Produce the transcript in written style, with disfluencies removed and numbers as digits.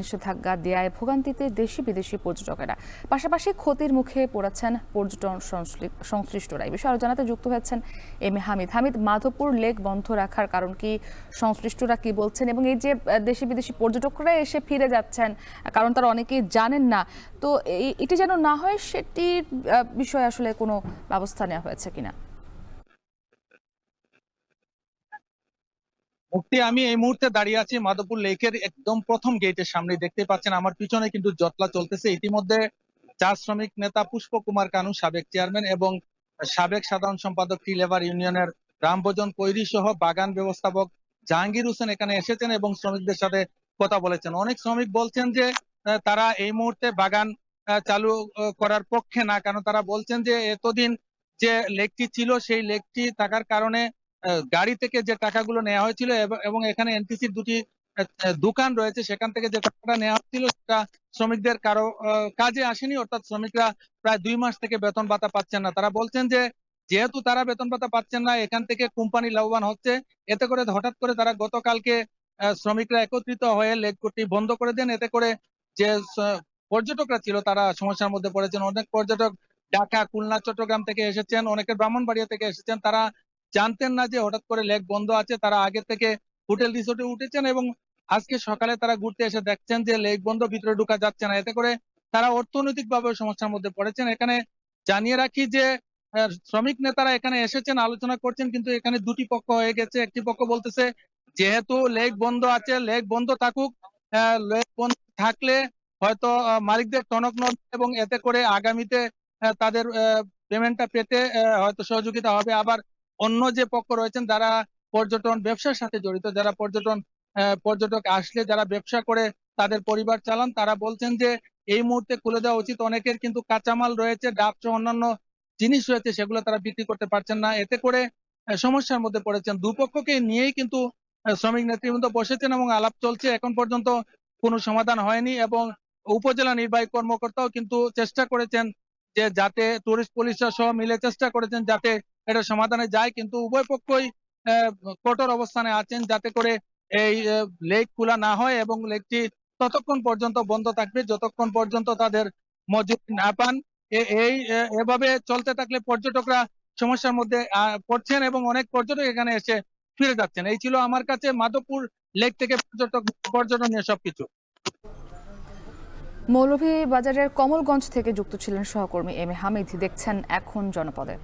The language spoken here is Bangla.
নিষেধাজ্ঞা দেয়ায় ভোগান্তিতে দেশি বিদেশি পর্যটকেরা, পাশাপাশি ক্ষতির মুখে পড়েছেন পর্যটন সংশ্লিষ্টরা। এই বিষয়ে আরো জানাতে যুক্ত হয়েছেন M A Hamid. Hamid, Madhabpur lake বন্ধ রাখার কারণ কি, সংশ্লিষ্টরা কি বলছেন, এবং এই যে দেশি বিদেশি পর্যটকরা এসে ফিরে যাচ্ছেন, কারণ তারা অনেকেই জানেন না, তো এটি যেন না হয় সেটির বিষয়ে আসলে কোনো ব্যবস্থা নেওয়া হয়েছে কিনা? মুক্তি, আমি এই মুহূর্তে দাঁড়িয়ে আছি মাধবপুর লেকের একদম প্রথম গেটের সামনে। দেখতে পাচ্ছেন আমার পিছনে কিন্তু জটলা চলতেছে। ইতিমধ্যে চা শ্রমিক নেতা পুষ্প কুমার কানু, সাবেক চেয়ারম্যান এবং সাবেক সাধারণ সম্পাদক টি লেবার ইউনিয়নের রামভজন কৈরি সহ বাগান ব্যবস্থাপক জাহাঙ্গীর হোসেন এখানে এসেছেন এবং শ্রমিকদের সাথে কথা বলেছেন। অনেক শ্রমিক বলছেন যে তারা এই মুহূর্তে বাগান চালু করার পক্ষে না, কারণ তারা বলছেন যে এতদিন যে লেকটি ছিল সেই লেকটি থাকার কারণে গাড়ি থেকে যে টাকাগুলো নেওয়া হয়েছিল এবং এখানে এনটিসির দুটি দোকান রয়েছে, সেখান থেকে যে টাকাটা নেওয়া হচ্ছিল সেটা শ্রমিকদের কারো কাজে আসেনি। অর্থাৎ শ্রমিকরা প্রায় 2 মাস থেকে বেতন ভাতা পাচ্ছেন না। তারা বলছেন যে যেহেতু তারা বেতন ভাতা পাচ্ছেন না, এখান থেকে কোম্পানি লাভবান হচ্ছে। এতে করে হঠাৎ করে তারা গতকালকে শ্রমিকরা একত্রিত হয়ে লেকটি বন্ধ করে দেন। এতে করে যে পর্যটকরা ছিল তারা সমস্যার মধ্যে পড়েছেন। অনেক পর্যটক ঢাকা, খুলনা, চট্টগ্রাম থেকে এসেছেন, অনেকে ব্রাহ্মণবাড়িয়া থেকে এসেছেন। তারা জানতেন না যে হঠাৎ করে লেক বন্ধ আছে। তারা আগে থেকে হোটেল রিসোর্টে উঠেছেন এবং আজকে সকালে তারা ঘুরতে এসে দেখছেন যে লেক বন্ধ, ভিতরে ঢোকা যাচ্ছে না। এতে করে তারা অর্থনৈতিকভাবে সমস্যার মধ্যে পড়েছেন। এখানে জানিয়ে রাখি যে শ্রমিক নেতারা এখানে এসেছেন, আলোচনা করছেন, কিন্তু এখানে দুটি পক্ষ হয়ে গেছে। একটি পক্ষ বলতেছে যেহেতু লেক বন্ধ আছে, লেক বন্ধ থাকুক, লেক বন্ধ থাকলে হয়তো মালিকদের টনক নড়বে এবং এতে করে আগামীতে তাদের পেমেন্টটা পেতে হয়তো সহযোগিতা হবে। আবার অন্য যে পক্ষ রয়েছেন যারা পর্যটন ব্যবসার সাথে জড়িত, যারা পর্যটক আসলে যারা ব্যবসা করে তাদের পরিবার চালান, তারা বলছেন যে এই মুহূর্তে খুলে দেওয়া উচিত। অনেকের কিন্তু কাঁচামাল রয়েছে, ডাব সহ অন্যান্য জিনিস রয়েছে, সেগুলো তারা বিক্রি করতে পারছেন না। এতে করে সমস্যার মধ্যে পড়েছেন। দুপক্ষকে নিয়েই কিন্তু শ্রমিক নেতৃবৃন্দ বসেছেন এবং আলাপ চলছে। এখন পর্যন্ত কোনো সমাধান হয়নি এবং উপজেলা নির্বাহী কর্মকর্তাও কিন্তু চেষ্টা করেছেন যে যাতে টুরিস্ট পুলিশ সহ মিলে চেষ্টা করেছেন যাতে এটা সমাধানে যায়, কিন্তু উভয় পক্ষই আহ, কঠোর অবস্থানে আছেন যাতে করে এই লেক খোলা না হয় এবং লেকটি ততক্ষণ পর্যন্ত বন্ধ থাকবে যতক্ষণ পর্যন্ত তাদের মজুরি না পান। এভাবে চলতে থাকলে পর্যটকরা সমস্যার মধ্যে পড়ছেন এবং অনেক পর্যটক এখানে এসে ফিরে যাচ্ছেন। এই ছিল আমার কাছে মাধবপুর লেক থেকে পর্যটন নিয়ে সবকিছু। মৌলভীবাজারের কমলগঞ্জ থেকে যুক্ত ছিলেন সহকর্মী এম এ হামিদ। দেখছেন এখন জনপদে।